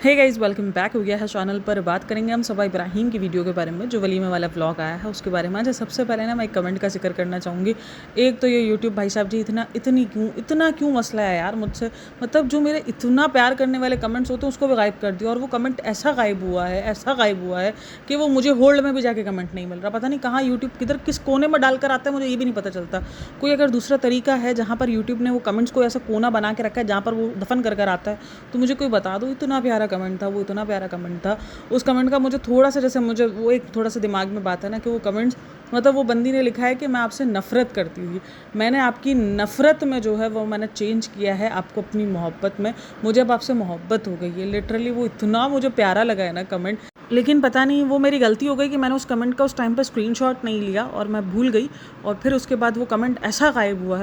Hey guys, welcome back हो गया है चैनल पर। बात करेंगे हम सबा इब्राहिम की वीडियो के बारे में, जो वलीमे वाला व्लॉग आया है उसके बारे में। अच्छा, सबसे पहले ना मैं एक कमेंट का जिक्र करना चाहूँगी। एक तो ये यूट्यूब भाई साहब जी इतना क्यों मसला है यार मुझसे। मतलब जो मेरे इतना प्यार करने वाले कमेंट्स होते हैं उसको भी गायब कर दिया, और वो कमेंट ऐसा गायब हुआ है कि वो मुझे होल्ड में भी जाके कमेंट नहीं मिल रहा। पता नहीं कहाँ यूट्यूब किधर किस कोने में डालकर आता है, मुझे ये भी नहीं पता चलता। कोई अगर दूसरा तरीका है जहाँ पर यूट्यूब ने वो कमेंट्स को ऐसा कोना बना के रखा है जहाँ पर वो दफन कर आता है, तो मुझे कोई बता दो। इतना प्यारा कमेंट था वो, इतना प्यारा कमेंट था। उस कमेंट का मुझे थोड़ा सा, जैसे मुझे वो एक थोड़ा सा दिमाग में बात है ना कि वो कमेंट्स, मतलब वो बंदी ने लिखा है कि मैं आपसे नफ़रत करती थी, मैंने आपकी नफ़रत में जो है वो मैंने चेंज किया है आपको अपनी मोहब्बत में, मुझे अब आपसे मोहब्बत हो गई है। लिटरली वो इतना मुझे प्यारा लगा है ना कमेंट। लेकिन पता नहीं वो मेरी गलती हो गई कि मैंने उस कमेंट का उस टाइम पर स्क्रीनशॉट नहीं लिया और मैं भूल गई, और फिर उसके बाद वो कमेंट ऐसा गायब हुआ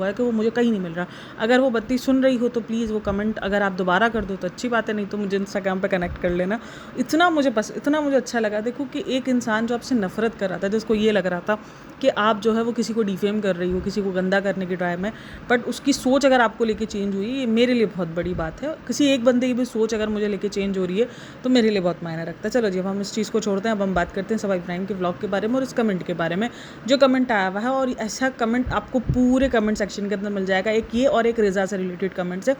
है कि वो मुझे कहीं नहीं मिल रहा। अगर वो बत्ती सुन रही हो तो प्लीज़ वो कमेंट अगर आप दोबारा कर दो तो अच्छी बात है, नहीं तो मुझे इंस्टाग्राम पे कनेक्ट कर लेना। इतना मुझे अच्छा लगा। देखो कि एक इंसान जो आपसे नफ़रत कर रहा था, जिसको ये लग रहा था कि आप जो है वो किसी को डिफेम कर रही हो, किसी को गंदा करने की ट्राई में, बट उसकी सोच अगर आपको लेके चेंज हुई, ये मेरे लिए बहुत बड़ी बात है। किसी एक बंदे की भी सोच अगर मुझे लेके चेंज हो रही है तो मेरे लिए बहुत मायने रखता है। चलो जी, अब हम इस चीज़ को छोड़ते हैं, अब हम बात करते हैं सबा इब्राहिम के व्लॉग के बारे में और इस कमेंट के बारे में जो कमेंट आया हुआ है। और ऐसा कमेंट आपको पूरे कमेंट सेक्शन के अंदर मिल जाएगा, एक ये और एक रिज़ा से रिलेटेड कमेंट्स है,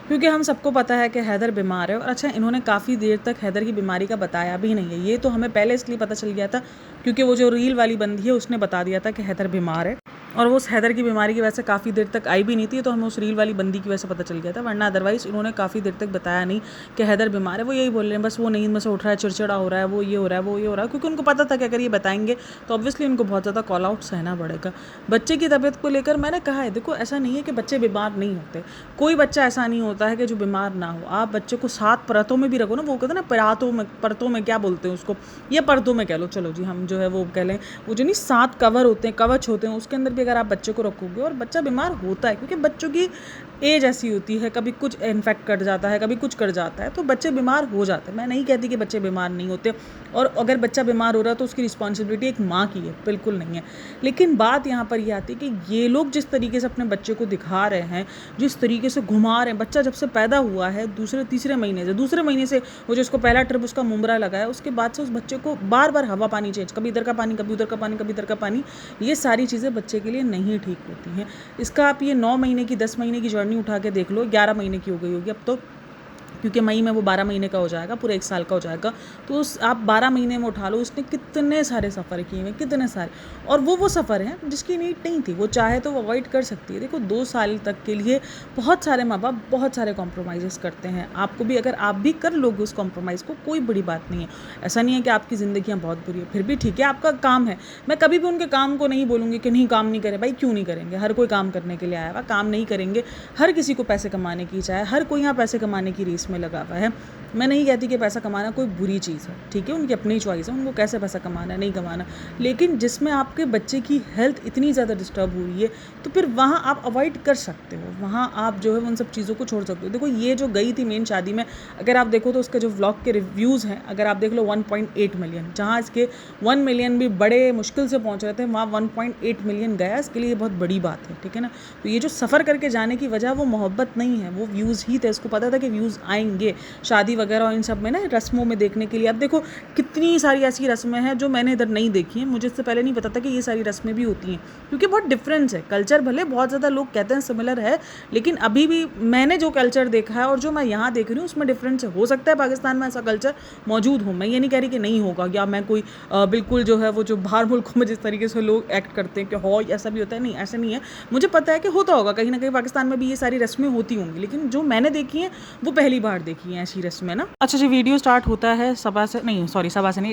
क्योंकि हम सबको पता है कि हैदर बीमार है। और अच्छा, इन्होंने काफ़ी देर तक हैदर की बीमारी का बताया भी नहीं है। ये तो हमें पहले इसलिए पता चल गया था क्योंकि वो जो रील वाली बंदी है उसने बता दिया था कि हैदर बीमार है, और वो उस हैदर की बीमारी की वजह से काफ़ी देर तक आई भी नहीं थी, तो हमें उस रील वाली बंदी की वजह से पता चल गया था। वरना अदरवाइज़ इन्होंने काफ़ी देर तक बताया नहीं कि हैदर बीमार है। वो यही बोल रहे हैं बस, वो नींद में से उठ रहा है, चिड़चिड़ा हो रहा है, वो ये हो रहा है, वो ये हो रहा है, क्योंकि उनको पता था कि अगर ये बताएंगे तो ऑब्वियसली उनको बहुत ज़्यादा कॉल आउट सहना पड़ेगा। बच्चे की तबीयत को लेकर मैंने कहा है, देखो ऐसा नहीं है कि बच्चे बीमार नहीं होते, कोई बच्चा ऐसा नहीं होता है कि जो बीमार ना हो। आप बच्चे को 7 परतों में भी रखो ना, वो कहते हैं ना परतों में क्या बोलते हैं उसको, ये परतों में कह लो, चलो जी हम जो है वो कह लें, वो जो नहीं 7 कवर होते हैं, कवच होते हैं, उसके अंदर भी अगर आप बच्चे को रखोगे और बच्चा बीमार होता है, क्योंकि बच्चों की एज ऐसी होती है, कभी कुछ इन्फेक्ट कर जाता है, कभी कुछ कर जाता है, तो बच्चे बीमार हो जाते हैं। मैं नहीं कहती कि बच्चे बीमार नहीं होते, और अगर बच्चा बीमार हो रहा है तो उसकी रिस्पॉन्सिबिलिटी एक माँ की है, बिल्कुल नहीं है। लेकिन बात यहाँ पर यह आती है कि ये लोग जिस तरीके से अपने बच्चे को दिखा रहे हैं, जिस तरीके से घुमा रहे हैं, बच्चा जब से पैदा हुआ है दूसरे महीने से वो जो उसको पहला ट्रिप उसका मुमरा लगा है, उसके बाद से उस बच्चे को बार बार हवा पानी चेंज, कभी इधर का पानी, कभी उधर का पानी, कभी इधर का पानी, ये सारी चीज़ें बच्चे के लिए नहीं ठीक होती हैं। इसका आप ये 9 महीने की 10 महीने की जर्नी उठा के देख लो, 11 महीने की हो गई होगी अब तो, क्योंकि मई में वो 12 महीने का हो जाएगा, पूरे 1 साल का हो जाएगा। तो उस आप 12 महीने में उठा लो, उसने कितने सारे सफ़र किए हैं, कितने सारे, और वो सफ़र हैं जिसकी नीड नहीं थी। वो चाहे तो वो अवॉइड कर सकती है। देखो 2 साल तक के लिए बहुत सारे माँ बाप बहुत सारे कॉम्प्रोमाइज़ करते हैं। आपको भी, अगर आप भी कर लोगे उस कॉम्प्रोमाइज़ को, कोई बड़ी बात नहीं है। ऐसा नहीं है कि आपकी ज़िंदगियाँ बहुत बुरी है, फिर भी ठीक है, आपका काम है। मैं कभी भी उनके काम को नहीं बोलूँगी कि नहीं काम नहीं करें। भाई क्यों नहीं करेंगे, हर कोई काम करने के लिए आया हुआ, काम नहीं करेंगे। हर किसी को पैसे कमाने की चाहे, हर कोई यहाँ पैसे कमाने की रेस में लगा हुआ है। मैं नहीं कहती कि पैसा कमाना कोई बुरी चीज़ है, ठीक है, उनकी अपनी चॉइस है, उनको कैसे पैसा कमाना है, नहीं कमाना। लेकिन जिसमें आपके बच्चे की हेल्थ इतनी ज़्यादा डिस्टर्ब हो रही है, तो फिर वहाँ आप अवॉइड कर सकते हो, वहाँ आप जो है उन सब चीज़ों को छोड़ सकते हो। देखो ये जो गई थी मेन शादी में, अगर आप देखो तो उसके जो व्लॉग के रिव्यूज़ हैं, अगर आप देख लो 1.8 मिलियन, जहाँ इसके 1 मिलियन भी बड़े मुश्किल से पहुँच रहे थे, वहाँ 1.8 मिलियन गया। इसके लिए बहुत बड़ी बात है, ठीक है ना। तो ये जो सफ़र करके जाने की वजह वो मोहब्बत नहीं है, वो व्यूज़ ही थे। इसको पता था कि व्यूज़ आएंगे शादी वगैरह और इन सब में ना, रस्मों में देखने के लिए। अब देखो कितनी सारी ऐसी रस्में हैं जो मैंने इधर नहीं देखी हैं, मुझे इससे पहले नहीं पता था कि ये सारी रस्में भी होती हैं, क्योंकि बहुत डिफरेंस है कल्चर। भले बहुत ज़्यादा लोग कहते हैं सिमिलर है, लेकिन अभी भी मैंने जो कल्चर देखा है और जो मैं यहाँ देख रही हूँ उसमें डिफरेंस है। हो सकता है पाकिस्तान में ऐसा कल्चर मौजूद हो, मैं ये नहीं कह रही कि नहीं होगा, या मैं कोई बिल्कुल जो है वो जो बाहर मुल्कों में जिस तरीके से लोग एक्ट करते हैं कि हो ऐसा भी होता है, नहीं ऐसा नहीं है। मुझे पता है कि होता होगा कहीं ना कहीं पाकिस्तान में भी ये सारी रस्में होती होंगी, लेकिन जो मैंने देखी हैं वो पहली बार देखी हैं ऐसी रस्में ना। अच्छा जी, वीडियो स्टार्ट होता है सबा से नहीं,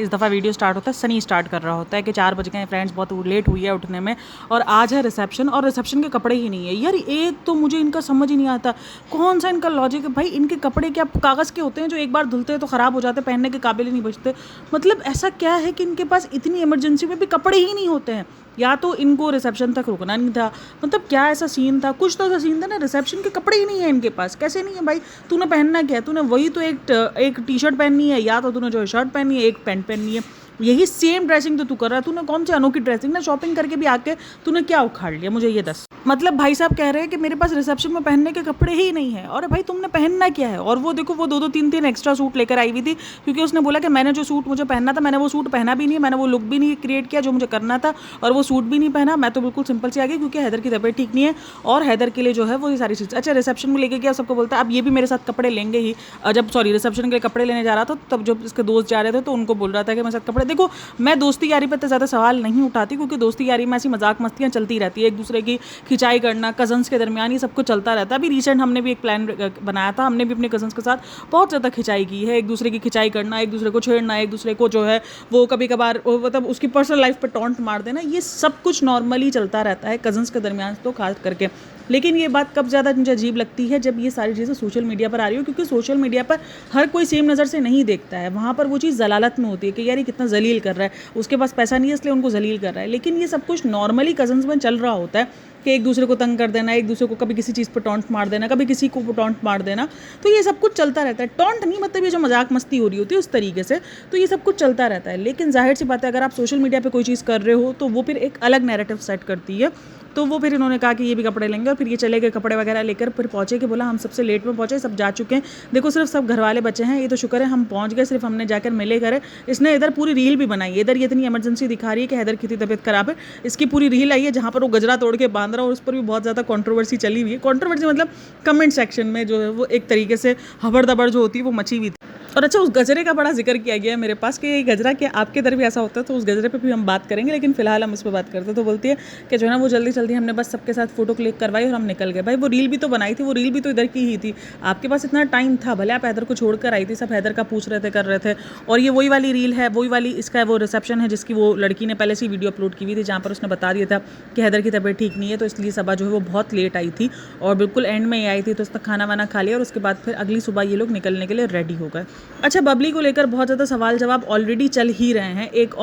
इस दफ़ा वीडियो स्टार्ट होता है, सनी स्टार्ट कर रहा होता है कि 4 बज गए फ्रेंड्स, बहुत लेट हुई है उठने में, और आज है रिसेप्शन, और रिसेप्शन के कपड़े ही नहीं है यार। एक तो मुझे इनका समझ ही नहीं आता, कौन सा इनका लॉजिक है भाई। इनके कपड़े क्या कागज़ के होते हैं जो एक बार धुलते हैं तो ख़राब हो जाते हैं, पहनने के काबिल ही नहीं बचते। मतलब ऐसा क्या है कि इनके पास इतनी इमरजेंसी में भी कपड़े ही नहीं होते हैं, या तो इनको रिसेप्शन तक रुकना नहीं था, मतलब क्या ऐसा सीन था, कुछ तो ऐसा सीन था ना, रिसेप्शन के कपड़े ही नहीं है इनके पास। कैसे नहीं है भाई, तूने पहनना क्या है, तूने वही तो एक टी शर्ट पहननी है, या तो तूने जो शर्ट पहननी है, एक पैंट पहननी है, यही सेम ड्रेसिंग तो तू कर रहा है, तूने कौन सी अनोखी ड्रेसिंग ना शॉपिंग करके भी आके तूने क्या उखाड़ लिया, मुझे ये दस। मतलब भाई साहब कह रहे हैं कि मेरे पास रिसेप्शन में पहनने के कपड़े ही नहीं है। और भाई तुमने पहनना क्या है? और वो देखो वो 2-2 3-3 एक्स्ट्रा सूट लेकर आई हुई थी, क्योंकि उसने बोला कि मैंने जो सूट मुझे पहनना था मैंने वो सूट पहना भी नहीं है, मैंने वो लुक भी नहीं क्रिएट किया जो मुझे करना था, और वो सूट भी नहीं पहना। मैं तो बिल्कुल सिंपल से आ गई क्योंकि हैदर की तबीयत ठीक नहीं है और हैदर के लिए जो है वो ये सारी चीज़। अच्छा रिसेप्शन में लेके गया, सबको बोलता है अब ये भी मेरे साथ कपड़े लेंगे ही। जब सॉरी रिसेप्शन के लिए कपड़े लेने जा रहा था तब जब इसके दोस्त जा रहे थे तो उनको बोल रहा था कि मेरे साथ कपड़े। देखो मैं दोस्ती यारी पर तो ज़्यादा सवाल नहीं उठाती, क्योंकि दोस्ती यारी में ऐसी मजाक मस्तियाँ चलती रहती है, एक दूसरे की खिंचाई करना कजन्स के दरमियान, ये सब कुछ चलता रहता है। अभी रिसेंट हमने भी एक प्लान बनाया था, हमने भी अपने कजन्स के साथ बहुत ज़्यादा खिंचाई की है, एक दूसरे की खिंचाई करना, एक दूसरे को छेड़ना, एक दूसरे को जो है वो कभी कभार मतलब उसकी पर्सनल लाइफ पे टॉन्ट मार देना, ये सब कुछ नॉर्मली चलता रहता है कजन्स के दरमियान तो खास करके। लेकिन ये बात कब ज़्यादा मुझे अजीब लगती है जब ये सारी चीज़ें सोशल मीडिया पर आ रही हो, क्योंकि सोशल मीडिया पर हर कोई सेम नज़र से नहीं देखता है। वहाँ पर वो चीज़ जलालत में होती है कि यार ये कितना जलील कर रहा है, उसके पास पैसा नहीं है इसलिए उनको जलील कर रहा है। लेकिन ये सब कुछ नॉर्मली कजन्स में चल रहा होता है कि एक दूसरे को तंग कर देना, एक दूसरे को कभी किसी चीज़ पर टॉन्ट मार देना, कभी किसी को टॉन्ट मार देना, तो ये सब कुछ चलता रहता है। टॉन्ट नहीं मतलब ये जो मजाक मस्ती हो रही होती है उस तरीके से, तो ये सब कुछ चलता रहता है। लेकिन जाहिर सी बात है अगर आप सोशल मीडिया पे कोई चीज़ कर रहे हो तो वो फिर एक अलग नैरेटिव सेट करती है। तो वो फिर इन्होंने कहा कि ये भी कपड़े लेंगे और फिर ये चले गए कपड़े वगैरह लेकर, फिर पहुँचे कि बोला हम सबसे लेट में पहुँचे, सब जा चुके हैं, देखो सिर्फ सब घर वाले बचे हैं, ये तो शुक्र है हम पहुँच गए, सिर्फ हमने जाकर मिले करे। इसने इधर पूरी रील भी बनाई है, इधर ये इतनी इमरजेंसी दिखा रही है कि हैदर की तबीयत खराब है, इसकी पूरी रील आई है जहाँ पर वो गजरा तोड़ के बांध रहा है और उस पर भी बहुत ज़्यादा कंट्रोवर्सी चली हुई है। कंट्रोवर्सी मतलब कमेंट सेक्शन में जो है वो एक तरीके से हबड़ दबड़ जो होती है वो मची हुई थी। और अच्छा उस गजरे का बड़ा जिक्र किया गया है मेरे पास कि ये गजरा क्या आपके इधर भी ऐसा होता है, तो उस गजरे पे भी हम बात करेंगे, लेकिन फिलहाल हम इस पर बात करते हैं। तो बोलती है कि जो है ना वो जल्दी जल्दी हमने बस सबके साथ फोटो क्लिक करवाई और हम निकल गए। भाई वो रील भी तो बनाई थी, वो रील भी तो इधर की ही थी, आपके पास इतना टाइम था, भले आप हैदर को छोड़ कर आई थी, सब हैदर का पूछ रहे थे कर रहे थे। और ये वही वाली रील है, वही वाली इसका वो रिसेप्शन है जिसकी वो लड़की ने पहले से वीडियो अपलोड की हुई थी, जहाँ पर उसने बता दिया था कि हैदर की तबीयत ठीक नहीं है, तो इसलिए सबा जो है वो बहुत लेट आई थी और बिल्कुल एंड में ही आई थी। तो उसने खाना वाना खा लिया और उसके बाद फिर अगली सुबह ये लोग निकलने के लिए रेडी हो गए। अच्छा बबली को लेकर बहुत ज़्यादा सवाल जवाब ऑलरेडी चल ही रहे हैं। एक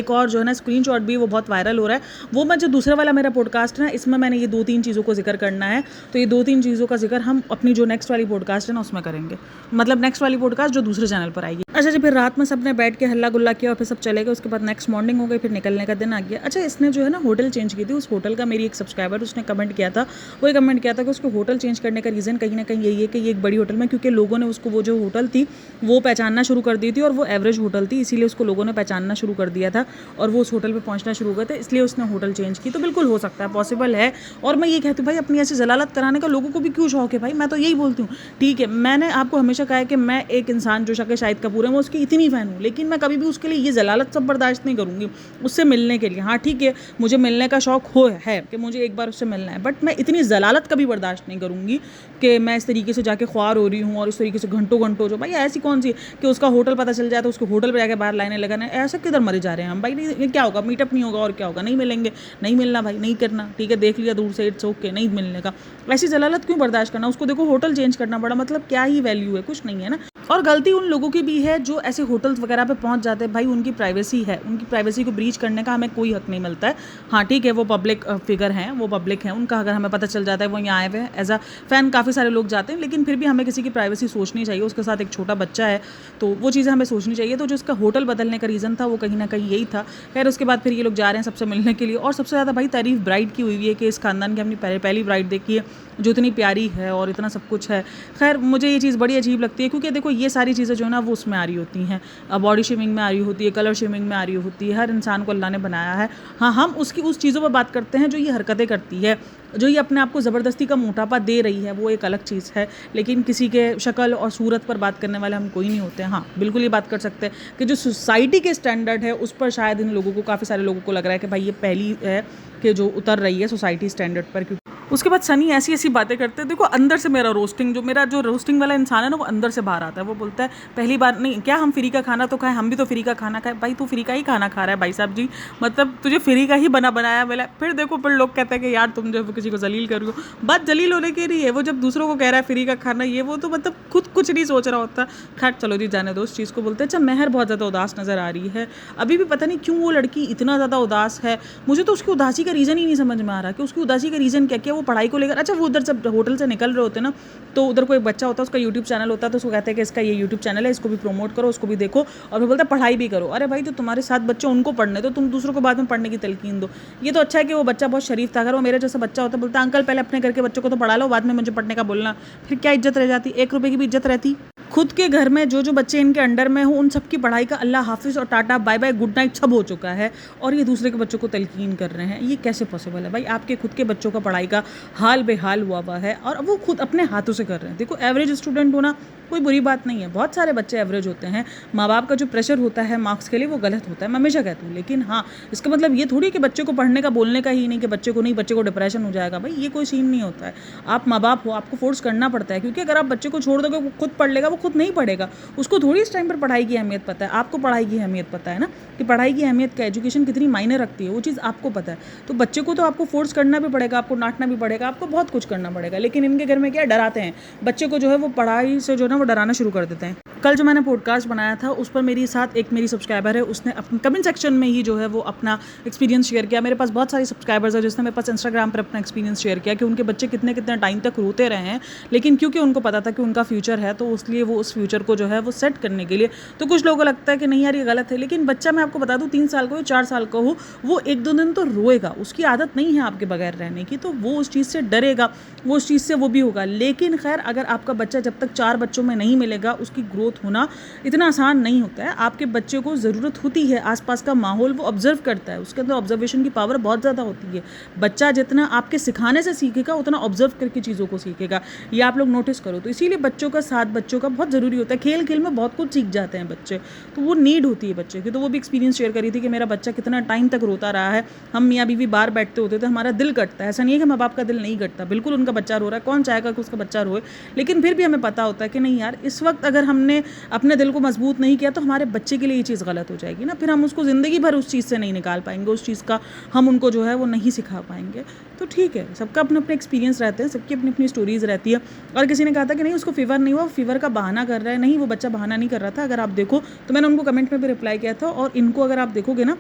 और जो है ना स्क्रीनशॉट भी वो बहुत वायरल हो रहा है, वो मैं जो दूसरा वाला मेरा पॉडकास्ट है ना इसमें मैंने ये 2-3 चीज़ों को जिक्र करना है, तो ये 2-3 चीज़ों का जिक्र हम अपनी जो नेक्स्ट वाली पॉडकास्ट है ना उसमें करेंगे, मतलब नेक्स्ट वाली पॉडकास्ट जो दूसरे चैनल पर आएगी। अच्छा जी फिर रात में सबने बैठ के हल्ला गुल्ला किया और फिर सब चले गए, उसके बाद नेक्स्ट मॉर्निंग हो गई, फिर निकलने का दिन आ गया। अच्छा इसने जो है ना होटल चेंज की थी, उस होटल का मेरी एक सब्सक्राइबर उसने कमेंट किया था, वही कमेंट किया था कि उसको होटल चेंज करने का रीज़न कहीं ना कहीं यही है कि ये एक बड़ी होटल में, क्योंकि लोगों ने उसको वो जो होटल थी वो पहचानना शुरू कर दी थी और वो एवरेज होटल थी, इसीलिए उसको लोगों ने पहचानना शुरू कर दिया था और वो उस होटल पे पहुंचना शुरू हो गए थे, इसलिए उसने होटल चेंज की। तो बिल्कुल हो सकता है, पॉसिबल है। और मैं ये कहती हूँ भाई अपनी ऐसी जलालत कराने का लोगों को भी क्यों शौक है भाई, मैं तो यही बोलती हूँ। ठीक है मैंने आपको हमेशा कहा है कि मैं एक इंसान जो शक्ल शाहिद कपूर है मैं उसकी इतनी फ़ैन हूँ, लेकिन मैं कभी भी उसके लिए ये जलालत सब बर्दाश्त नहीं करूँगी उससे मिलने के लिए। हाँ ठीक है मुझे मिलने का शौक है कि मुझे एक बार उससे मिलना है, बट मैं इतनी जलालत कभी बर्दाश्त नहीं करूँगी कि मैं इस तरीके से जाके ख्वार हो रही हूँ और इस तरीके से घंटों घंटों जो भाई ऐसी कौन सी कि उसका होटल पता चल जाए तो उसको होटल पर जाके बाहर लाइनें लगाने, ऐसा किधर मरे जा रहे हैं हम भाई। ये क्या होगा, मीटअप नहीं होगा और क्या होगा, नहीं मिलेंगे, नहीं मिलना भाई, नहीं करना, ठीक है देख लिया दूर से इट्स ओके, नहीं मिलने का। ऐसी जलालत क्यों बर्दाश्त करना, उसको देखो होटल चेंज करना पड़ा, मतलब क्या ही वैल्यू है, कुछ नहीं है ना। और गलती उन लोगों की भी है जो ऐसे होटल्स वगैरह पे पहुंच जाते हैं, भाई उनकी प्राइवेसी है, उनकी प्राइवेसी को ब्रीच करने का हमें कोई हक नहीं मिलता है। हाँ ठीक है वो पब्लिक फिगर हैं, वो पब्लिक हैं, उनका अगर हमें पता चल जाता है वो यहाँ आए हुए हैं एज अ फैन, काफ़ी सारे लोग जाते हैं, लेकिन फिर भी हमें किसी की प्राइवेसी सोचनी चाहिए, उसके साथ एक छोटा बच्चा है तो वो चीज़ें हमें सोचनी चाहिए। तो जो उसका होटल बदलने का रीज़न था वो कहीं ना कहीं यही था। खैर उसके बाद फिर ये लोग जा रहे हैं सबसे मिलने के लिए, और सबसे ज़्यादा भाई तारीफ ब्राइड की हुई है कि इस खानदान की हमने पहली ब्राइड देखी है जो इतनी प्यारी है और इतना सब कुछ है। खैर मुझे ये चीज़ बड़ी अजीब लगती है क्योंकि देखो ये सारी चीज़ें जो है ना वो उसमें आ रही होती हैं, बॉडी शेमिंग में आ रही होती है, कलर शेमिंग में आ रही होती है, हर इंसान को अल्लाह ने बनाया है। हाँ हम उसकी उस चीज़ों पर बात करते हैं जो ये हरकतें करती है, जो ये अपने आप को ज़बरदस्ती का मोटापा दे रही है, वो एक अलग चीज़ है। लेकिन किसी के शक्ल और सूरत पर बात करने वाले हम कोई नहीं होते हैं। हाँ बिल्कुल ये बात कर सकते हैं कि जो सोसाइटी के स्टैंडर्ड है उस पर शायद इन लोगों को, काफ़ी सारे लोगों को लग रहा है कि भाई ये पहली है कि जो उतर रही है सोसाइटी स्टैंडर्ड पर। क्योंकि उसके बाद सनी ऐसी ऐसी बातें करते हैं, देखो अंदर से मेरा जो रोस्टिंग वाला इंसान है ना वो अंदर से बाहर आता है, वो बोलता है पहली बार नहीं क्या हम फ्री का खाना तो खाएं, हम भी तो फ्री का खाना खाएं। भाई तू फ्री का ही खाना खा रहा है भाई साहब जी, मतलब तुझे फ्री का ही बनाया मिला। फिर देखो फिर लोग कहते हैं कि यार तुम जो किसी को जलील कर रही हो, बात जलील होने की नहीं है, वो जब दूसरों को कह रहा है फ्री का खाना ये वो तो मतलब खुद कुछ नहीं सोच रहा होता। खैर चलो जी जाने दो उस चीज़ को। बोलते हैं अच्छा मेहर बहुत ज़्यादा उदास नज़र आ रही है, अभी भी पता नहीं क्यों वो लड़की इतना ज़्यादा उदास है, मुझे तो उसकी उदासी का रीज़न ही नहीं समझ में आ रहा कि उसकी उदासी का रीज़न क्या क्या। वो वो पढ़ाई को लेकर, अच्छा वो उधर जब होटल से निकल रहे होते हैं ना, तो उधर कोई बच्चा होता है, उसका यूट्यूब चैनल होता है, तो उसको कहते हैं कि इसका ये यूट्यूब चैनल है, इसको भी प्रमोट करो, उसको भी देखो, और फिर बोलता है पढ़ाई भी करो। अरे भाई, तो तुम्हारे साथ बच्चे उनको पढ़ने दो, तुम दूसरों को बाद में पढ़ने की तलकीन दो। ये तो अच्छा है कि वो बच्चा बहुत शरीफ था। अगर वो मेरे जैसा बच्चा होता, बोलता अंकल पहले अपने घर के बच्चों को तो पढ़ा लो, बाद में मुझे पढ़ने का बोलना, फिर क्या इज्जत रह जाती, 1 रुपये की भी इज्जत रहती। खुद के घर में जो बच्चे इनके अंडर में हो, उन सबकी पढ़ाई का अल्लाह हाफिज़ और tata bye bye good night सब हो चुका है, और ये दूसरे के बच्चों को तलकीन कर रहे हैं। ये कैसे पॉसिबल है भाई? आपके खुद के बच्चों का पढ़ाई का हाल बेहाल हुआ है, और वो खुद अपने हाथों से कर रहे हैं। देखो, एवरेज स्टूडेंट होना कोई बुरी बात नहीं है, बहुत सारे बच्चे एवरेज होते हैं। माँ बाप का जो प्रेशर होता है मार्क्स के लिए, वो गलत होता है, मैं हमेशा कहती हूँ। लेकिन हाँ, इसका मतलब ये थोड़ी कि बच्चे को पढ़ने का बोलने का ही नहीं, कि बच्चे को डिप्रेशन हो जाएगा। भाई, ये कोई सीन नहीं होता है। आप माँ बाप हो, आपको फोर्स करना पड़ता है, क्योंकि अगर आप बच्चे को छोड़ दोगे वो खुद पढ़ लेगा, वो खुद नहीं पढ़ेगा। उसको थोड़ी इस टाइम पर पढ़ाई की अहमियत पता है। आपको पढ़ाई की अहमियत पता है ना, कि पढ़ाई की अहमियत क्या, एजुकेशन कितनी मायने रखती है, वो चीज़ आपको पता है। तो बच्चे को तो आपको फोर्स करना भी पड़ेगा, आपको डांटना भी पड़ेगा, आपको बहुत कुछ करना पड़ेगा। लेकिन इनके घर में क्या डराते हैं बच्चे को, जो है वो पढ़ाई से जो है वो डराना शुरू कर देते हैं। कल जो मैंने पॉडकास्ट बनाया था, उस पर मेरी साथ एक मेरी सब्सक्राइबर है, उसने अपने कमेंट सेक्शन में ही जो है वो अपना एक्सपीरियंस शेयर किया। मेरे पास बहुत सारी सब्सक्राइबर्स है जिसने मेरे पास इंस्टाग्राम पर अपना एक्सपीरियंस शेयर किया कि उनके बच्चे कितने कितने टाइम तक रोते रहे हैं, लेकिन क्योंकि उनको पता था कि उनका फ्यूचर है, तो उसलिए वो उस फ्यूचर को जो है वो सेट करने के लिए, तो कुछ लोगों को लगता है कि नहीं यार ये गलत है, लेकिन बच्चा, मैं आपको बता दूं, 3 साल का हो, 4 साल का हो, वो 1-2 दिन तो रोएगा, उसकी आदत नहीं है आपके बगैर रहने की, तो वो उस चीज़ से डरेगा, वो उस चीज़ से वो भी होगा। लेकिन खैर, अगर आपका बच्चा जब तक 4 बच्चों में नहीं मिलेगा, उसकी ग्रोथ होना इतना आसान नहीं होता है। आपके बच्चे को ज़रूरत होती है, आसपास का माहौल वो ऑब्जर्व करता है, उसके अंदर ऑब्जर्वेशन की पावर बहुत ज़्यादा होती है। बच्चा जितना आपके सिखाने से सीखेगा, उतना ऑब्जर्व करके चीज़ों को सीखेगा, ये आप लोग नोटिस करो। तो इसीलिए बच्चों का साथ बच्चों का बहुत ज़रूरी होता है। खेल खेल में बहुत कुछ सीख जाते हैं बच्चे, तो वो नीड होती है बच्चे की। तो वो भी एक्सपीरियंस शेयर करी थी कि मेरा बच्चा कितना टाइम तक रोता रहा है, हम मियाँ बीवी बाहर बैठते होते थे, हमारा दिल कटता है। ऐसा नहीं है कि माँ बाप का दिल नहीं कटता, बिल्कुल उनका बच्चा रो रहा है, कौन चाहेगा कि उसका बच्चा रोए, लेकिन फिर भी हमें पता होता है कि नहीं यार, इस वक्त अगर हमने अपने दिल को मजबूत नहीं किया तो हमारे बच्चे के लिए ये चीज़ गलत हो जाएगी ना, फिर हम उसको ज़िंदगी भर उस चीज़ से नहीं निकाल पाएंगे, उस चीज़ का हम उनको जो है वो नहीं सिखा पाएंगे। तो ठीक है, सबका अपने अपने एक्सपीरियंस रहते हैं, सबकी अपनी अपनी स्टोरीज़ रहती है। और किसी ने कहा था कि नहीं उसको फीवर नहीं हुआ, फीवर का बहाना कर रहा है, नहीं वो बच्चा बहाना नहीं कर रहा था। अगर आप देखो तो मैंने उनको कमेंट में भी रिप्लाई किया था, और इनको अगर आप देखोगे ना,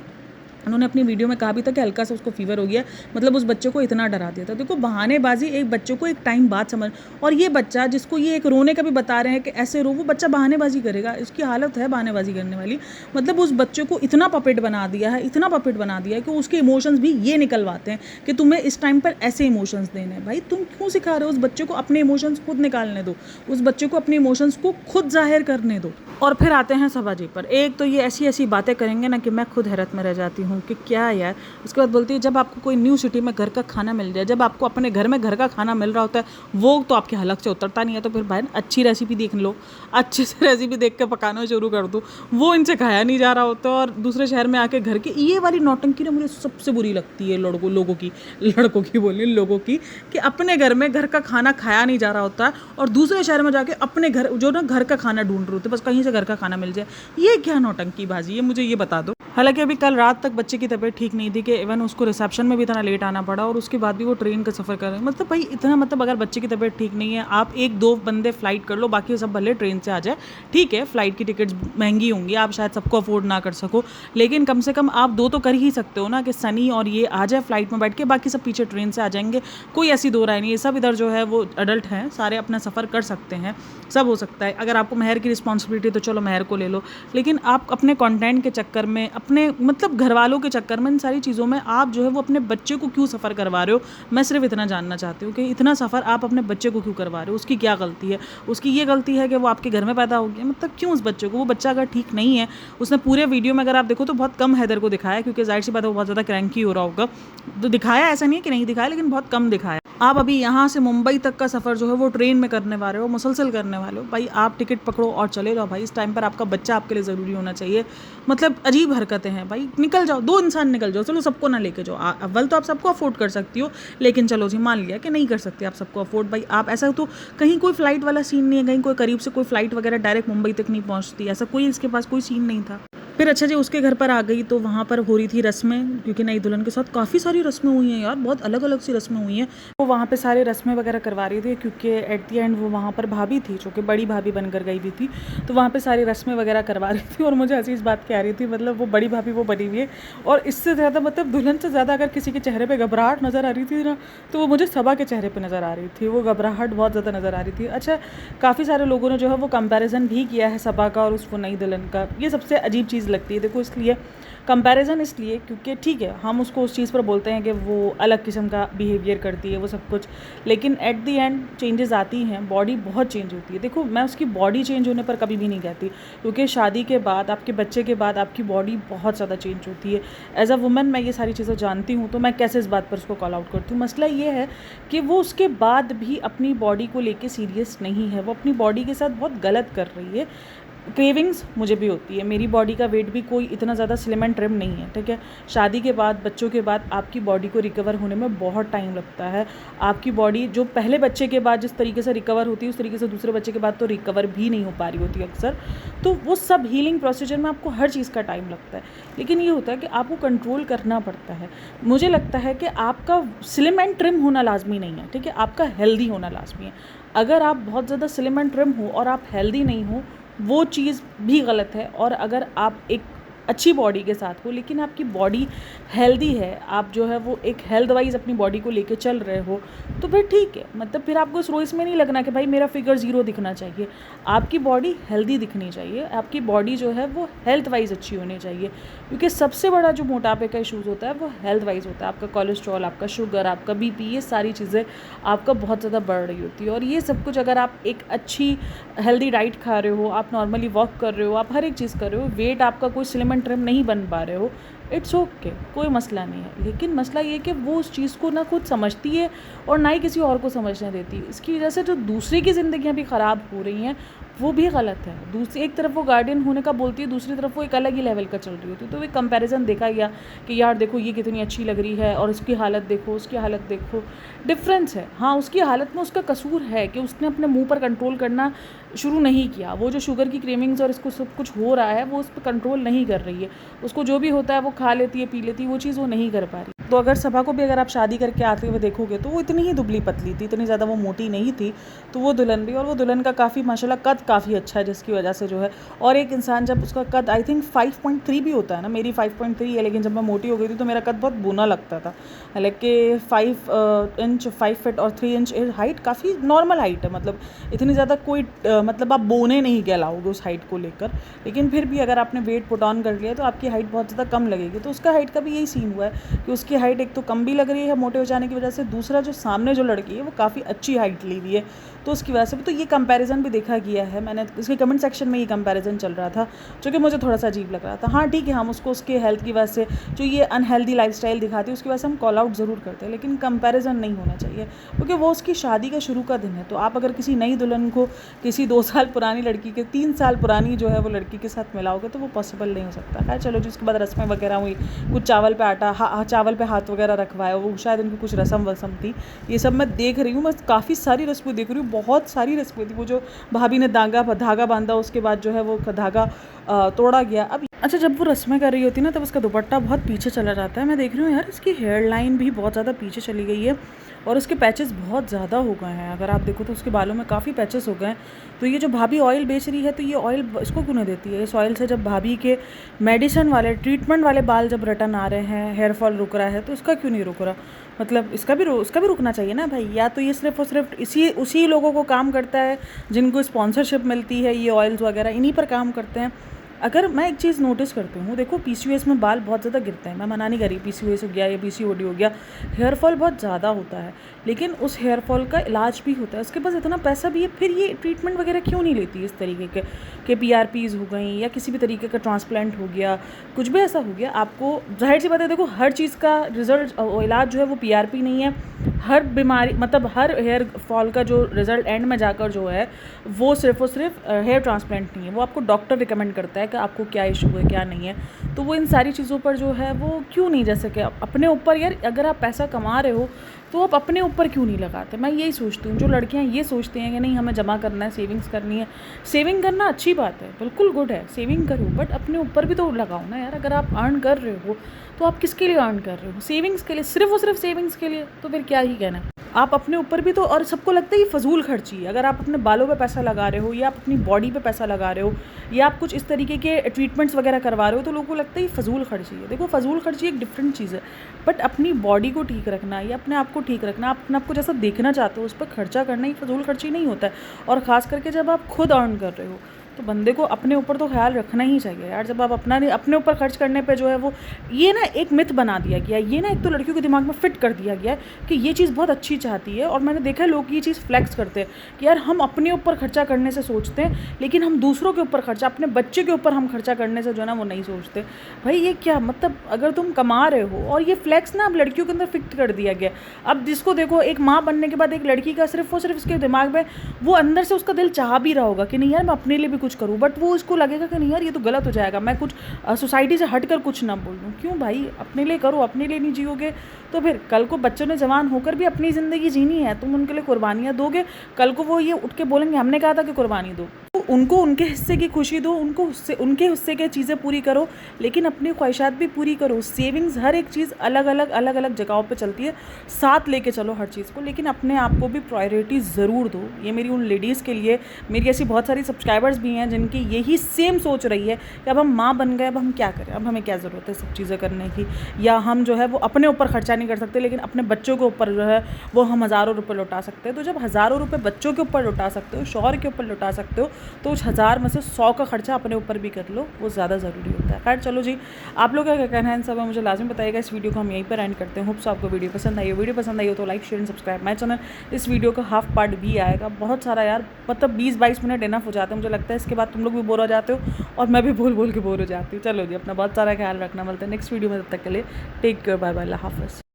उन्होंने अपनी वीडियो में कहा भी था कि हल्का सा उसको फीवर हो गया, मतलब उस बच्चे को इतना डरा दिया था। देखो, बहानेबाजी एक बच्चे को एक टाइम बाद समझ, और ये बच्चा जिसको ये एक रोने का भी बता रहे हैं कि ऐसे रो, वो बच्चा बहानेबाजी करेगा, इसकी हालत है बहानेबाजी करने वाली। मतलब उस बच्चे को इतना पपेट बना दिया है, इतना पपेट बना दिया है कि उसके इमोशंस भी ये निकलवाते हैं कि तुम्हें इस टाइम पर ऐसे इमोशंस देने हैं। भाई, तुम क्यों सिखा रहे हो उस बच्चे को? अपने इमोशंस खुद निकालने दो, उस बच्चे को अपने इमोशंस को खुद जाहिर करने दो। और फिर आते हैं सभाजी पर। एक तो ये ऐसी ऐसी बातें करेंगे ना कि मैं खुद हैरत में रह जाती हूँ कि क्या यार। उसके बाद बोलती है जब आपको कोई न्यू सिटी में घर का खाना मिल जाए, जब आपको अपने घर में घर का खाना मिल रहा होता है, वो तो आपके हलक से उतरता नहीं है, तो फिर भाई अच्छी रेसिपी देख लो, अच्छे से रेसिपी देख के पकाना शुरू कर दो। वो इनसे खाया नहीं जा रहा होता, और दूसरे शहर में आके घर के, ये वाली नौटंकी ना मुझे सबसे बुरी लगती है लोगों की, कि अपने घर में घर का खाना खाया नहीं जा रहा होता है, और दूसरे शहर में जाके अपने घर जो ना घर का खाना ढूंढ रहे होते, बस कहीं से घर का खाना मिल जाए। ये क्या नौटंकी बाजी है, मुझे ये बता दो। हालांकि अभी कल रात तक बच्चे की तबीयत ठीक नहीं थी, कि इवन उसको रिसेप्शन में भी इतना लेट आना पड़ा, और उसके बाद भी वो ट्रेन का सफ़र कर रहे हैं। मतलब भाई इतना, मतलब अगर बच्चे की तबीयत ठीक नहीं है, आप 1-2 बंदे फ्लाइट कर लो, बाकी सब भले ट्रेन से आ जाए, ठीक है, फ्लाइट की टिकट्स महंगी होंगी, आप शायद सबको अफोर्ड ना कर सको, लेकिन कम से कम आप 2 तो कर ही सकते हो ना, कि सनी और ये आ जाए फ्लाइट में बैठ के, बाकी सब पीछे ट्रेन से आ जाएंगे। कोई ऐसी दो राय नहीं है, सब इधर जो है वो एडल्ट हैं, सारे अपना सफ़र कर सकते हैं, सब हो सकता है। अगर आपको महर की रिस्पॉन्सिबिलिटी तो चलो महर को ले लो, लेकिन आप अपने कंटेंट के चक्कर में, अपने मतलब घर वालों के चक्कर में, इन सारी चीज़ों में आप जो है वो अपने बच्चे को क्यों सफ़र करवा रहे हो? मैं सिर्फ इतना जानना चाहती हूँ कि इतना सफ़र आप अपने बच्चे को क्यों करवा रहे हो? उसकी क्या गलती है? उसकी ये गलती है कि वो आपके घर में पैदा हो गया, मतलब क्यों उस बच्चे को? वो बच्चा अगर ठीक नहीं है, उसने पूरे वीडियो में अगर आप देखो तो बहुत कम हैदर को दिखाया, क्योंकि जाहिर सी बात है वो बहुत ज़्यादा क्रैंकी हो रहा होगा, तो दिखाया, ऐसा नहीं है कि नहीं दिखाया, लेकिन बहुत कम दिखाया। आप अभी यहाँ से मुंबई तक का सफ़र जो है वो ट्रेन में करने वाले हो, मुसलसल करने वाले हो, भाई आप टिकट पकड़ो और चले जाओ। भाई इस टाइम पर आपका बच्चा आपके लिए ज़रूरी होना चाहिए। मतलब अजीब हरकतें हैं भाई, निकल जाओ, 2 इंसान निकल जाओ, चलो सबको ना लेके जाओ। अव्वल तो आप सबको अफोर्ड कर सकती हो, लेकिन चलो जी मान लिया कि नहीं कर सकते आप सबको अफोर्ड। भाई आप ऐसा तो कहीं कोई फ्लाइट वाला सीन नहीं है, कहीं कोई करीब से कोई फ्लाइट वगैरह डायरेक्ट मुंबई तक नहीं पहुँचती, ऐसा कोई इसके पास कोई सीन नहीं था। फिर अच्छा जी उसके घर पर आ गई तो वहाँ पर हो रही थी रस्में, क्योंकि नई दुल्हन के साथ काफ़ी सारी रस्में हुई हैं यार, बहुत अलग अलग सी रस्में हुई हैं। वो वहाँ पे सारे रस्में वगैरह करवा रही थी, क्योंकि एट दी एंड वो वहाँ पर भाभी थी जो कि बड़ी भाभी बनकर गई हुई थी, तो वहाँ पे सारी रस्में वगैरह करवा रही थी। और मुझे हंसी इस बात की आ रही थी, मतलब वो बड़ी भाभी वो बनी हुई है, और इससे ज़्यादा मतलब दुल्हन से ज़्यादा अगर किसी के चेहरे पर घबराहट नज़र आ रही थी ना, तो वो मुझे सबा के चेहरे पर नज़र आ रही थी, वो घबराहट बहुत ज़्यादा नज़र आ रही थी। अच्छा, काफ़ी सारे लोगों ने जो है वो कंपैरिजन भी किया है सबा का और उस वो नई दुल्हन का। ये सबसे अजीब चीज़ लगती है, देखो इसलिए कंपैरिजन इसलिए क्योंकि ठीक है हम उसको उस चीज़ पर बोलते हैं कि वो अलग किस्म का बिहेवियर करती है वो सब कुछ, लेकिन एट द एंड चेंजेस आती हैं, बॉडी बहुत चेंज होती है। देखो मैं उसकी बॉडी चेंज होने पर कभी भी नहीं कहती, क्योंकि शादी के बाद आपके बच्चे के बाद आपकी बॉडी बहुत ज़्यादा चेंज होती है। एज अ वुमेन मैं ये सारी चीज़ें जानती हूँ, तो मैं कैसे इस बात पर उसको कॉल आउट करती हूँ। मसला ये है कि वो उसके बाद भी अपनी बॉडी को लेके सीरियस नहीं है, वो अपनी बॉडी के साथ बहुत गलत कर रही है। क्रेविंग्स मुझे भी होती है, मेरी बॉडी का वेट भी कोई इतना ज़्यादा स्लिम एंड ट्रिम नहीं है, ठीक है। शादी के बाद बच्चों के बाद आपकी बॉडी को रिकवर होने में बहुत टाइम लगता है। आपकी बॉडी जो पहले बच्चे के बाद जिस तरीके से रिकवर होती है उस तरीके से दूसरे बच्चे के बाद तो रिकवर भी नहीं हो पा रही होती अक्सर, तो वो सब हीलिंग प्रोसीजर में आपको हर चीज़ का टाइम लगता है। लेकिन ये होता है कि आपको कंट्रोल करना पड़ता है। मुझे लगता है कि आपका स्लिम एंड ट्रिम होना लाजमी नहीं है, ठीक है, आपका हेल्दी होना लाजमी है। अगर आप बहुत ज़्यादा स्लिम एंड ट्रिम हो और आप हेल्दी नहीं हो, वो चीज़ भी गलत है। और अगर आप एक अच्छी बॉडी के साथ हो लेकिन आपकी बॉडी हेल्दी है, आप जो है वो एक हेल्थ वाइज अपनी बॉडी को लेके चल रहे हो, तो फिर ठीक है। मतलब फिर आपको इस रोइस में नहीं लगना कि भाई मेरा फिगर 0 दिखना चाहिए। आपकी बॉडी हेल्दी दिखनी चाहिए, आपकी बॉडी जो है वो हेल्थ वाइज अच्छी होनी चाहिए, क्योंकि सबसे बड़ा जो मोटापे का इशूज़ होता है वो हेल्थ वाइज होता है। आपका कोलेस्ट्रॉल, आपका शुगर, आपका बीपी, ये सारी चीज़ें आपका बहुत ज़्यादा बढ़ रही होती है। और ये सब कुछ अगर आप एक अच्छी हेल्दी डाइट खा रहे हो, आप नॉर्मली वॉक कर रहे हो, आप हर एक चीज़ कर रहे हो, वेट आपका कोई स्लिम एंड ट्रिम नहीं बन पा रहे हो, इट्स ओके, कोई मसला नहीं है। लेकिन मसला ये कि वो उस चीज़ को ना खुद समझती है और ना ही किसी और को समझने देती है। इसकी वजह से जो दूसरे की ज़िंदगियाँ भी ख़राब हो रही हैं वो भी गलत है। दूसरी एक तरफ वो गार्डियन होने का बोलती है, दूसरी तरफ वो एक अलग ही लेवल का चल रही होती है। तो एक कंपैरिजन देखा गया कि यार देखो ये कितनी अच्छी लग रही है और उसकी हालत देखो, उसकी हालत देखो, डिफरेंस है। हाँ, उसकी हालत में उसका कसूर है कि उसने अपने मुंह पर कंट्रोल करना शुरू नहीं किया। वो जो शुगर की क्रेविंग्स और इसको सब कुछ हो रहा है वो उस पर कंट्रोल नहीं कर रही है। उसको जो भी होता है वो खा लेती है, पी लेती है, वो चीज़ वो नहीं कर पा रही। तो अगर सबा को भी अगर आप शादी करके आते हुए देखोगे तो वो इतनी ही दुबली पतली थी, इतनी ज़्यादा वो मोटी नहीं थी। तो वो दुल्हन भी, और वो दुल्हन का काफ़ी माशाल्लाह कद काफ़ी अच्छा है, जिसकी वजह से जो है, और एक इंसान जब उसका कद आई थिंक 5.3 भी होता है ना, मेरी 5.3 है, लेकिन जब मैं मोटी हो गई थी तो मेरा कद बहुत बुना लगता था। हालांकि 5 इंच 5 फीट और 3 इंच हाइट काफ़ी नॉर्मल हाइट है, मतलब इतनी ज़्यादा कोई मतलब आप बोने नहीं कहलाओगे उस हाइट को लेकर। लेकिन फिर भी अगर आपने वेट पुट ऑन कर लिया तो आपकी हाइट बहुत ज़्यादा कम लगेगी। तो उसका हाइट का भी यही सीन हुआ है कि उसकी हाइट एक तो कम भी लग रही है मोटे हो जाने की वजह से, दूसरा जो सामने जो लड़की है वो काफ़ी अच्छी हाइट ली हुई है, तो उसकी वजह से भी। तो ये कंपैरिजन भी देखा गया है, मैंने इसके कमेंट सेक्शन में ये कंपैरिजन चल रहा था जो कि मुझे थोड़ा सा अजीब लग रहा था। हाँ ठीक है, हम उसको उसके हेल्थ की वजह से जो ये अनहेल्दी लाइफस्टाइल दिखाती है उसकी वजह से हम कॉल आउट ज़रूर करते हैं, लेकिन कंपैरिजन नहीं होना चाहिए, क्योंकि वो उसकी शादी का शुरू का दिन है। तो आप अगर किसी नई दुल्हन को किसी 2 साल पुरानी लड़की के 3 साल पुरानी जो है वो लड़की के साथ मिलाओगे तो वो पॉसिबल नहीं हो सकता। खैर चलो जी, उसके बाद रस्में वगैरह हुई, कुछ चावल पे आटा चावल पे हाथ वगैरह रखवाया, वो शायद उनकी कुछ रस्म वसम थी, ये सब मैं देख रही हूँ। मैं काफ़ी सारी रस्में देख रही हूँ, बहुत सारी रस्में थी। वो जो भाभी ने धागा बांधा, उसके बाद जो है वो धागा तोड़ा गया। अब अच्छा, जब वो रस्में कर रही होती ना तब उसका दुपट्टा बहुत पीछे चला जाता है। मैं देख रही हूँ यार इसकी हेयर लाइन भी बहुत ज़्यादा पीछे चली गई है और उसके पैचेस बहुत ज़्यादा हो गए हैं। अगर आप देखो तो उसके बालों में काफ़ी पैचेस हो गए हैं। तो ये जो भाभी ऑयल बेच रही है तो ये ऑयल इसको क्यों नहीं देती है? इस ऑयल से जब भाभी के मेडिसिन वाले ट्रीटमेंट वाले बाल जब रिटर्न आ रहे हैं, हेयर फॉल रुक रहा है, तो इसका क्यों नहीं रुक रहा? मतलब इसका भी रुकना चाहिए ना भाई। या तो ये सिर्फ और सिर्फ उसी लोगों को काम करता है जिनको स्पॉन्सरशिप मिलती है, ये ऑयल्स वगैरह इन्हीं पर काम करते हैं। अगर मैं एक चीज़ नोटिस करती हूँ, देखो पीसीओएस में बाल बहुत ज़्यादा गिरते हैं, मैं मना नहीं करी, पीसीओएस हो गया या पीसीओडी हो गया, हेयर फॉल बहुत ज़्यादा होता है, लेकिन उस हेयर फॉल का इलाज भी होता है, उसके पास इतना पैसा भी है, फिर ये ट्रीटमेंट वगैरह क्यों नहीं लेती इस तरीके के पीआरपीज़ हो गई या किसी भी तरीके का ट्रांसप्लांट हो गया, कुछ भी ऐसा हो गया। आपको जाहिर सी बात है, देखो हर चीज़ का रिजल्ट इलाज जो है वो पीआरपी नहीं है। हर बीमारी मतलब हर हेयर फॉल का जो रिज़ल्ट एंड में जाकर जो है वो सिर्फ और सिर्फ हेयर ट्रांसप्लांट नहीं है, वो आपको डॉक्टर रिकमेंड करता है कि आपको क्या इशू है क्या नहीं है। तो वो इन सारी चीज़ों पर जो है वो क्यों नहीं, जैसे कि अपने ऊपर यार, अगर आप पैसा कमा रहे हो तो आप अपने ऊपर क्यों नहीं लगाते? मैं यही सोचती हूँ। जो लड़कियाँ ये सोचती हैं कि नहीं हमें जमा करना है, सेविंग्स करनी है, सेविंग करना अच्छी बात है, बिल्कुल गुड है, सेविंग करो, बट अपने ऊपर भी तो लगाओ ना यार। अगर आप अर्न कर रहे हो तो आप किसके लिए अर्न कर रहे हो? सेविंग्स के लिए, सिर्फ और सिर्फ सेविंग्स के लिए, तो फिर क्या ही कहना है। आप अपने ऊपर भी तो, और सबको लगता है ये फजूल खर्ची है। अगर आप अपने बालों पे पैसा लगा रहे हो या आप अपनी बॉडी पे पैसा लगा रहे हो या आप कुछ इस तरीके के ट्रीटमेंट्स वगैरह करवा रहे हो तो लोगों को लगता है ये फजूल खर्ची है। देखो, फजूल खर्ची एक डिफरेंट चीज़ है, बट अपनी बॉडी को ठीक रखना या अपने आप को ठीक रखना, आप अपने आप को जैसा देखना चाहते हो उस पर खर्चा करना ही फजूल खर्ची नहीं होता है। और ख़ास करके जब आप खुद अर्न कर रहे हो तो बंदे को अपने ऊपर तो ख्याल रखना ही चाहिए यार। जब आप अपने ऊपर खर्च करने पे जो है वो, ये ना एक मिथ बना दिया गया है, ये ना एक तो लड़कियों के दिमाग में फिट कर दिया गया है कि ये चीज़ बहुत अच्छी चाहती है। और मैंने देखा है लोग ये चीज़ फ्लेक्स करते हैं कि यार हम अपने ऊपर खर्चा करने से सोचते हैं, लेकिन हम दूसरों के ऊपर खर्चा, अपने बच्चे के ऊपर हम खर्चा करने से जो है ना वो नहीं सोचते। भाई ये क्या मतलब, अगर तुम कमा रहे हो, और ये फ्लेक्स ना अब लड़कियों के अंदर फिक्स कर दिया गया। अब जिसको देखो, एक माँ बनने के बाद एक लड़की का सिर्फ और सिर्फ उसके दिमाग में, वो अंदर से उसका दिल चाह भी रहा होगा कि नहीं यार मैं अपने लिए भी कुछ करूँ, बट वो उसको लगेगा कि नहीं यार ये तो गलत हो जाएगा, मैं कुछ सोसाइटी से हट कर कुछ ना बोल दूँ। क्यों भाई, अपने लिए करो, अपने लिए नहीं जियोगे तो फिर कल को बच्चों ने जवान होकर भी अपनी ज़िंदगी जीनी है, तुम उनके लिए कुर्बानियाँ दोगे, कल को वो ये उठ के बोलेंगे हमने कहा था कि कुर्बानी दो। तो उनको उनके हिस्से की खुशी दो, उनको उनके हिस्से की चीज़ें पूरी करो, लेकिन अपनी ख्वाहिशात भी पूरी करो। सेविंग्स, हर एक चीज़ अलग अलग जगहों पे चलती है, साथ लेके चलो हर चीज़ को, लेकिन अपने आप को भी प्रायोरिटी ज़रूर दो। ये मेरी उन लेडीज़ के लिए, मेरी ऐसी बहुत सारी सब्सक्राइबर्स भी हैं जिनकी यही सेम सोच रही है कि अब हम माँ बन गए, अब हम क्या करें, अब हमें क्या ज़रूरत है सब चीज़ें करने की, या हम जो है वो अपने ऊपर खर्चा नहीं कर सकते लेकिन अपने बच्चों के ऊपर जो है वो हम हज़ारों रुपये लौटा सकते हैं। तो जब हज़ारों रुपये बच्चों के ऊपर लौटा सकते हो, शौहर के ऊपर लौटा सकते हो, तो उस 1000 में से 100 का खर्चा अपने ऊपर भी कर लो, वो ज़्यादा ज़रूरी होता है। खैर चलो जी, आप लोग का क्या कहना है इन सब में मुझे लाजमी बताइएगा। इस वीडियो को हम यहीं पर एंड करते हैं। होप्स आपको वीडियो पसंद आई हो। वीडियो पसंद आई हो तो like, share and subscribe my channel. इस वीडियो का हाफ पार्ट भी आएगा, बहुत सारा यार, मतलब 20-22 मिनट इनफ हो जाते हैं मुझे लगता है। इसके बाद तुम लोग भी बोर हो जाते हो और मैं भी बोल के बोर हो जाती हूँ। चलो जी, अपना बहुत सारा ख्याल रखना, मिलता है नेक्स्ट वीडियो में, तब तक के लिए टेक केयर, बाय बाय, अल्लाह हाफ़िज़।